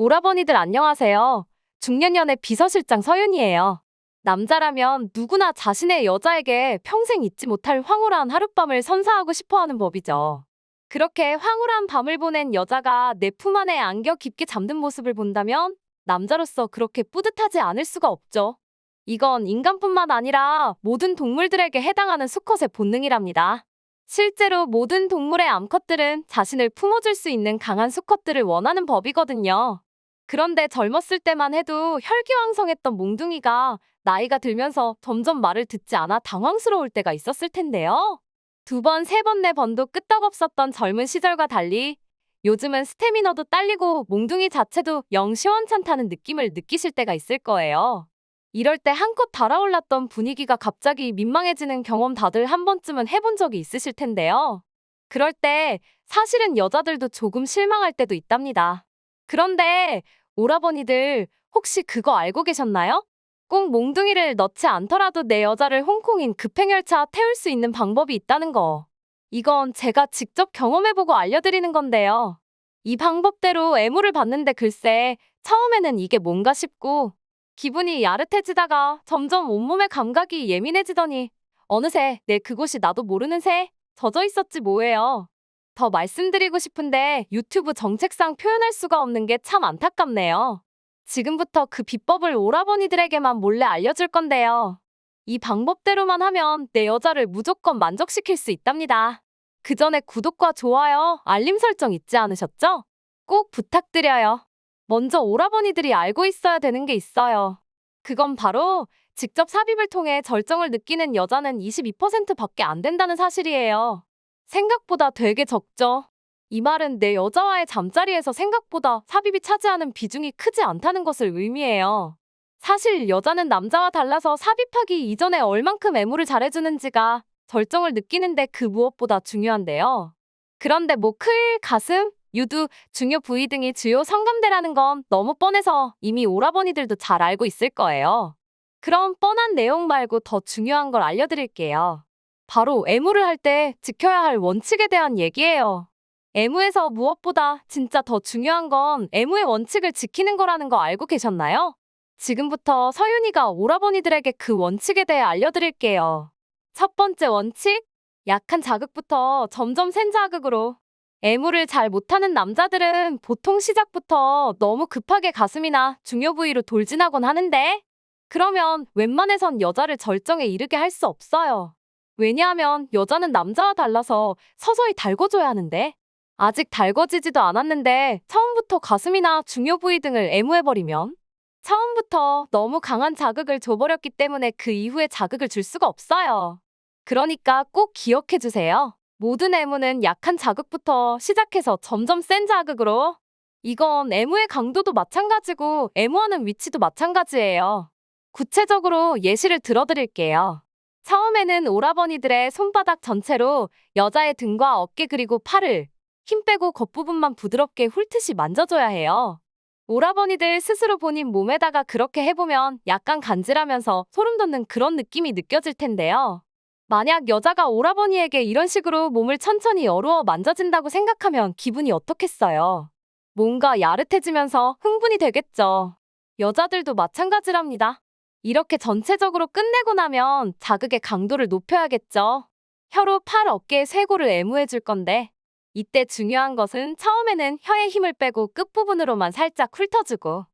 오라버니들 안녕하세요. 중년연애 비서실장 서윤이에요. 남자라면 누구나 자신의 여자에게 평생 잊지 못할 황홀한 하룻밤을 선사하고 싶어 하는 법이죠. 그렇게 황홀한 밤을 보낸 여자가 내 품 안에 안겨 깊게 잠든 모습을 본다면 남자로서 그렇게 뿌듯하지 않을 수가 없죠. 이건 인간뿐만 아니라 모든 동물들에게 해당하는 수컷의 본능이랍니다. 실제로 모든 동물의 암컷들은 자신을 품어줄 수 있는 강한 수컷들을 원하는 법이거든요. 그런데 젊었을 때만 해도 혈기왕성했던 몽둥이가 나이가 들면서 점점 말을 듣지 않아 당황스러울 때가 있었을 텐데요. 두 번, 세 번, 네 번도 끄떡없었던 젊은 시절과 달리 요즘은 스태미너도 딸리고 몽둥이 자체도 영 시원찮다는 느낌을 느끼실 때가 있을 거예요. 이럴 때 한껏 달아올랐던 분위기가 갑자기 민망해지는 경험 다들 한 번쯤은 해본 적이 있으실 텐데요. 그럴 때 사실은 여자들도 조금 실망할 때도 있답니다. 그런데 오라버니들 혹시 그거 알고 계셨나요? 꼭 몽둥이를 넣지 않더라도 내 여자를 홍콩인 급행열차 태울 수 있는 방법이 있다는 거. 이건 제가 직접 경험해보고 알려드리는 건데요. 이 방법대로 애무를 받는데 글쎄 처음에는 이게 뭔가 싶고 기분이 야릇해지다가 점점 온몸의 감각이 예민해지더니 어느새 내 그곳이 나도 모르는 새에 젖어 있었지 뭐예요. 더 말씀드리고 싶은데 유튜브 정책상 표현할 수가 없는 게 참 안타깝네요. 지금부터 그 비법을 오라버니들에게만 몰래 알려줄 건데요. 이 방법대로만 하면 내 여자를 무조건 만족시킬 수 있답니다. 그 전에 구독과 좋아요, 알림 설정 잊지 않으셨죠? 꼭 부탁드려요. 먼저 오라버니들이 알고 있어야 되는 게 있어요. 그건 바로 직접 삽입을 통해 절정을 느끼는 여자는 22%밖에 안 된다는 사실이에요. 생각보다 되게 적죠. 이 말은 내 여자와의 잠자리에서 생각보다 삽입이 차지하는 비중이 크지 않다는 것을 의미해요. 사실 여자는 남자와 달라서 삽입하기 이전에 얼만큼 애무를 잘해주는지가 절정을 느끼는데 그 무엇보다 중요한데요. 그런데 뭐 클, 가슴, 유두, 중요 부위 등이 주요 성감대라는 건 너무 뻔해서 이미 오라버니들도 잘 알고 있을 거예요. 그럼 뻔한 내용 말고 더 중요한 걸 알려드릴게요. 바로 애무를 할 때 지켜야 할 원칙에 대한 얘기예요. 애무에서 무엇보다 진짜 더 중요한 건 애무의 원칙을 지키는 거라는 거 알고 계셨나요? 지금부터 서윤이가 오라버니들에게 그 원칙에 대해 알려드릴게요. 첫 번째 원칙, 약한 자극부터 점점 센 자극으로. 애무를 잘 못하는 남자들은 보통 시작부터 너무 급하게 가슴이나 중요 부위로 돌진하곤 하는데 그러면 웬만해선 여자를 절정에 이르게 할 수 없어요. 왜냐하면 여자는 남자와 달라서 서서히 달궈줘야 하는데 아직 달궈지지도 않았는데 처음부터 가슴이나 중요 부위 등을 애무해버리면 처음부터 너무 강한 자극을 줘버렸기 때문에 그 이후에 자극을 줄 수가 없어요. 그러니까 꼭 기억해주세요. 모든 애무는 약한 자극부터 시작해서 점점 센 자극으로. 이건 애무의 강도도 마찬가지고 애무하는 위치도 마찬가지예요. 구체적으로 예시를 들어드릴게요. 처음에는 오라버니들의 손바닥 전체로 여자의 등과 어깨 그리고 팔을 힘 빼고 겉부분만 부드럽게 훑듯이 만져줘야 해요. 오라버니들 스스로 본인 몸에다가 그렇게 해보면 약간 간질하면서 소름 돋는 그런 느낌이 느껴질 텐데요. 만약 여자가 오라버니에게 이런 식으로 몸을 천천히 어루어 만져진다고 생각하면 기분이 어떻겠어요? 뭔가 야릇해지면서 흥분이 되겠죠. 여자들도 마찬가지랍니다. 이렇게 전체적으로 끝내고 나면 자극의 강도를 높여야겠죠. 혀로 팔, 어깨, 쇄골을 애무해줄 건데 이때 중요한 것은 처음에는 혀에 힘을 빼고 끝부분으로만 살짝 훑어주고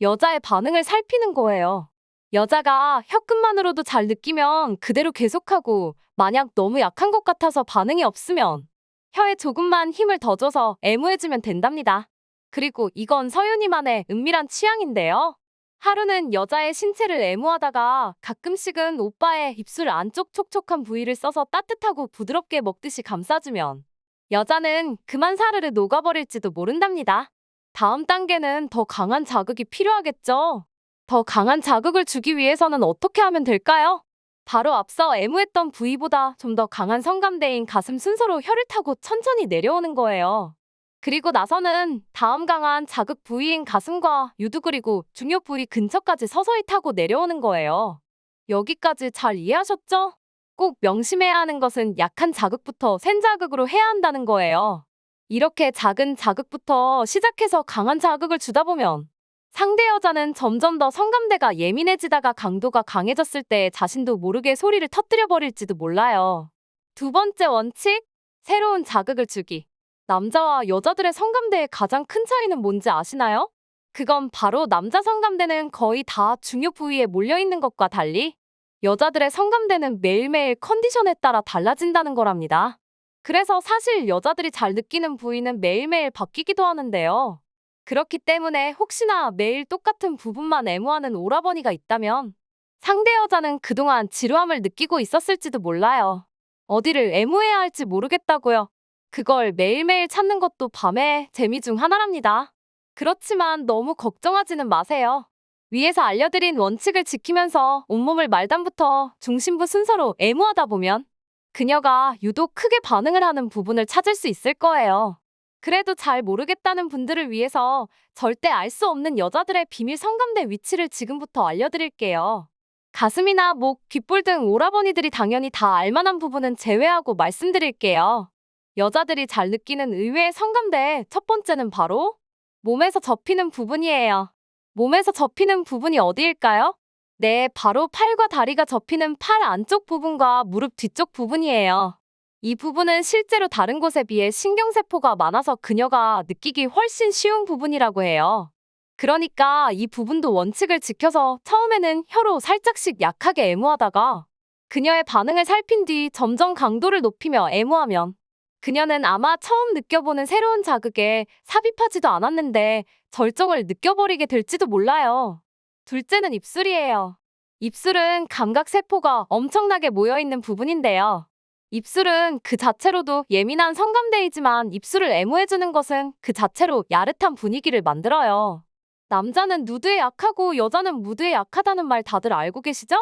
여자의 반응을 살피는 거예요. 여자가 혀끝만으로도 잘 느끼면 그대로 계속하고 만약 너무 약한 것 같아서 반응이 없으면 혀에 조금만 힘을 더 줘서 애무해주면 된답니다. 그리고 이건 서윤이만의 은밀한 취향인데요. 하루는 여자의 신체를 애무하다가 가끔씩은 오빠의 입술 안쪽 촉촉한 부위를 써서 따뜻하고 부드럽게 먹듯이 감싸주면 여자는 그만 사르르 녹아버릴지도 모른답니다. 다음 단계는 더 강한 자극이 필요하겠죠. 더 강한 자극을 주기 위해서는 어떻게 하면 될까요? 바로 앞서 애무했던 부위보다 좀 더 강한 성감대인 가슴 순서로 혀를 타고 천천히 내려오는 거예요. 그리고 나서는 다음 강한 자극 부위인 가슴과 유두 그리고 중요 부위 근처까지 서서히 타고 내려오는 거예요. 여기까지 잘 이해하셨죠? 꼭 명심해야 하는 것은 약한 자극부터 센 자극으로 해야 한다는 거예요. 이렇게 작은 자극부터 시작해서 강한 자극을 주다 보면 상대 여자는 점점 더 성감대가 예민해지다가 강도가 강해졌을 때 자신도 모르게 소리를 터뜨려 버릴지도 몰라요. 두 번째 원칙, 새로운 자극을 주기. 남자와 여자들의 성감대의 가장 큰 차이는 뭔지 아시나요? 그건 바로 남자 성감대는 거의 다 중요 부위에 몰려있는 것과 달리 여자들의 성감대는 매일매일 컨디션에 따라 달라진다는 거랍니다. 그래서 사실 여자들이 잘 느끼는 부위는 매일매일 바뀌기도 하는데요. 그렇기 때문에 혹시나 매일 똑같은 부분만 애무하는 오라버니가 있다면 상대 여자는 그동안 지루함을 느끼고 있었을지도 몰라요. 어디를 애무해야 할지 모르겠다고요. 그걸 매일매일 찾는 것도 밤의 재미 중 하나랍니다. 그렇지만 너무 걱정하지는 마세요. 위에서 알려드린 원칙을 지키면서 온몸을 말단부터 중심부 순서로 애무하다 보면 그녀가 유독 크게 반응을 하는 부분을 찾을 수 있을 거예요. 그래도 잘 모르겠다는 분들을 위해서 절대 알 수 없는 여자들의 비밀 성감대 위치를 지금부터 알려드릴게요. 가슴이나 목, 귓볼 등 오라버니들이 당연히 다 알만한 부분은 제외하고 말씀드릴게요. 여자들이 잘 느끼는 의외의 성감대 첫 번째는 바로 몸에서 접히는 부분이에요. 몸에서 접히는 부분이 어디일까요? 네, 바로 팔과 다리가 접히는 팔 안쪽 부분과 무릎 뒤쪽 부분이에요. 이 부분은 실제로 다른 곳에 비해 신경세포가 많아서 그녀가 느끼기 훨씬 쉬운 부분이라고 해요. 그러니까 이 부분도 원칙을 지켜서 처음에는 혀로 살짝씩 약하게 애무하다가 그녀의 반응을 살핀 뒤 점점 강도를 높이며 애무하면 그녀는 아마 처음 느껴보는 새로운 자극에 삽입하지도 않았는데 절정을 느껴버리게 될지도 몰라요. 둘째는 입술이에요. 입술은 감각세포가 엄청나게 모여있는 부분인데요. 입술은 그 자체로도 예민한 성감대이지만 입술을 애무해주는 것은 그 자체로 야릇한 분위기를 만들어요. 남자는 누드에 약하고 여자는 무드에 약하다는 말 다들 알고 계시죠?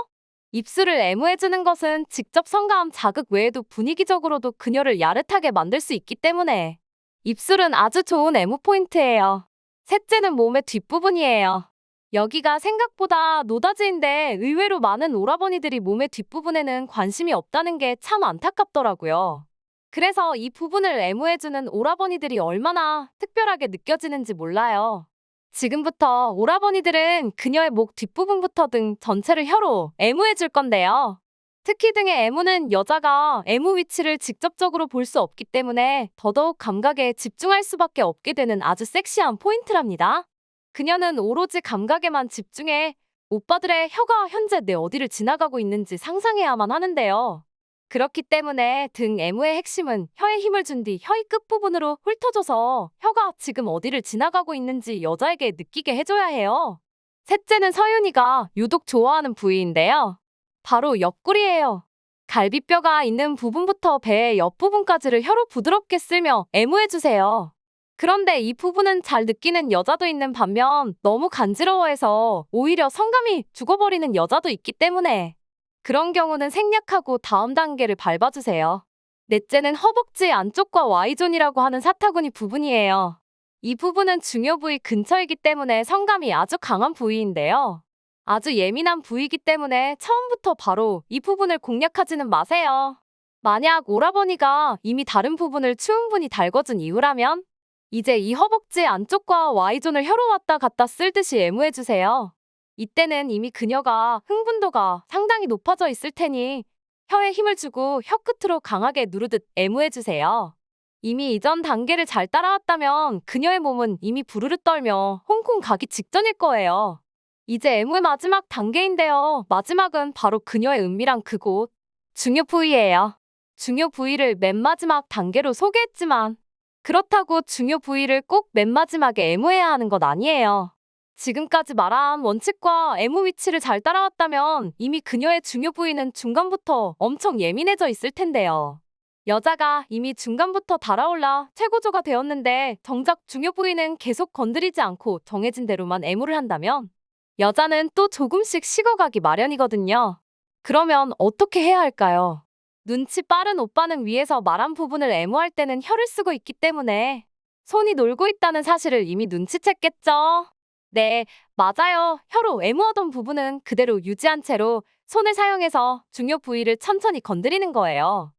입술을 애무해주는 것은 직접 성감 자극 외에도 분위기적으로도 그녀를 야릇하게 만들 수 있기 때문에 입술은 아주 좋은 애무 포인트예요. 셋째는 몸의 뒷부분이에요. 여기가 생각보다 노다지인데 의외로 많은 오라버니들이 몸의 뒷부분에는 관심이 없다는 게 참 안타깝더라고요. 그래서 이 부분을 애무해주는 오라버니들이 얼마나 특별하게 느껴지는지 몰라요. 지금부터 오라버니들은 그녀의 목 뒷부분부터 등 전체를 혀로 애무해줄 건데요. 특히 등의 애무는 여자가 애무 위치를 직접적으로 볼 수 없기 때문에 더더욱 감각에 집중할 수밖에 없게 되는 아주 섹시한 포인트랍니다. 그녀는 오로지 감각에만 집중해 오빠들의 혀가 현재 내 어디를 지나가고 있는지 상상해야만 하는데요. 그렇기 때문에 등 애무의 핵심은 혀에 힘을 준 뒤 혀의 끝부분으로 훑어줘서 혀가 지금 어디를 지나가고 있는지 여자에게 느끼게 해줘야 해요. 셋째는 서윤이가 유독 좋아하는 부위인데요. 바로 옆구리예요. 갈비뼈가 있는 부분부터 배의 옆부분까지를 혀로 부드럽게 쓸며 애무해주세요. 그런데 이 부분은 잘 느끼는 여자도 있는 반면 너무 간지러워해서 오히려 성감이 죽어버리는 여자도 있기 때문에 그런 경우는 생략하고 다음 단계를 밟아주세요. 넷째는 허벅지 안쪽과 Y존이라고 하는 사타구니 부분이에요. 이 부분은 중요 부위 근처이기 때문에 성감이 아주 강한 부위인데요. 아주 예민한 부위이기 때문에 처음부터 바로 이 부분을 공략하지는 마세요. 만약 오라버니가 이미 다른 부분을 충분히 달궈준 이후라면 이제 이 허벅지 안쪽과 Y존을 혀로 왔다 갔다 쓸듯이 애무해주세요. 이때는 이미 그녀가 흥분도가 상당히 높아져 있을 테니 혀에 힘을 주고 혀 끝으로 강하게 누르듯 애무해주세요. 이미 이전 단계를 잘 따라왔다면 그녀의 몸은 이미 부르르 떨며 홍콩 가기 직전일 거예요. 이제 애무의 마지막 단계인데요. 마지막은 바로 그녀의 은밀한 그곳, 중요 부위예요. 중요 부위를 맨 마지막 단계로 소개했지만 그렇다고 중요 부위를 꼭 맨 마지막에 애무해야 하는 건 아니에요. 지금까지 말한 원칙과 애무 위치를 잘 따라왔다면 이미 그녀의 중요 부위는 중간부터 엄청 예민해져 있을 텐데요. 여자가 이미 중간부터 달아올라 최고조가 되었는데 정작 중요 부위는 계속 건드리지 않고 정해진 대로만 애무를 한다면 여자는 또 조금씩 식어가기 마련이거든요. 그러면 어떻게 해야 할까요? 눈치 빠른 오빠는 위에서 말한 부분을 애무할 때는 혀를 쓰고 있기 때문에 손이 놀고 있다는 사실을 이미 눈치챘겠죠? 네, 맞아요. 혀로 애무하던 부분은 그대로 유지한 채로 손을 사용해서 중요 부위를 천천히 건드리는 거예요.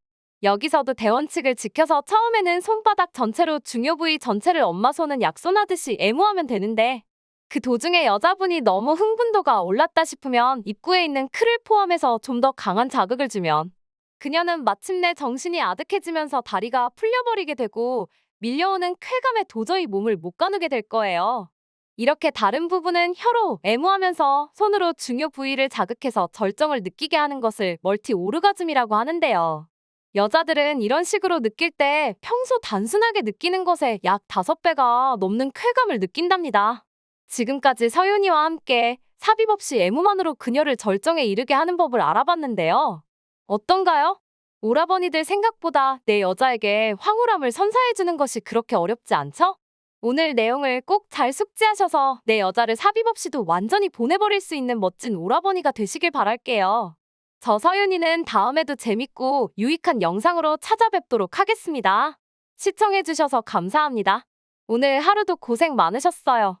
여기서도 대원칙을 지켜서 처음에는 손바닥 전체로 중요 부위 전체를 엄마 손은 약손하듯이 애무하면 되는데 그 도중에 여자분이 너무 흥분도가 올랐다 싶으면 입구에 있는 클을 포함해서 좀 더 강한 자극을 주면 그녀는 마침내 정신이 아득해지면서 다리가 풀려버리게 되고 밀려오는 쾌감에 도저히 몸을 못 가누게 될 거예요. 이렇게 다른 부분은 혀로 애무하면서 손으로 중요 부위를 자극해서 절정을 느끼게 하는 것을 멀티 오르가즘이라고 하는데요. 여자들은 이런 식으로 느낄 때 평소 단순하게 느끼는 것에 약 5배가 넘는 쾌감을 느낀답니다. 지금까지 서윤이와 함께 삽입 없이 애무만으로 그녀를 절정에 이르게 하는 법을 알아봤는데요. 어떤가요? 오라버니들 생각보다 내 여자에게 황홀함을 선사해주는 것이 그렇게 어렵지 않죠? 오늘 내용을 꼭 잘 숙지하셔서 내 여자를 삽입 없이도 완전히 보내버릴 수 있는 멋진 오라버니가 되시길 바랄게요. 저 서윤이는 다음에도 재밌고 유익한 영상으로 찾아뵙도록 하겠습니다. 시청해주셔서 감사합니다. 오늘 하루도 고생 많으셨어요.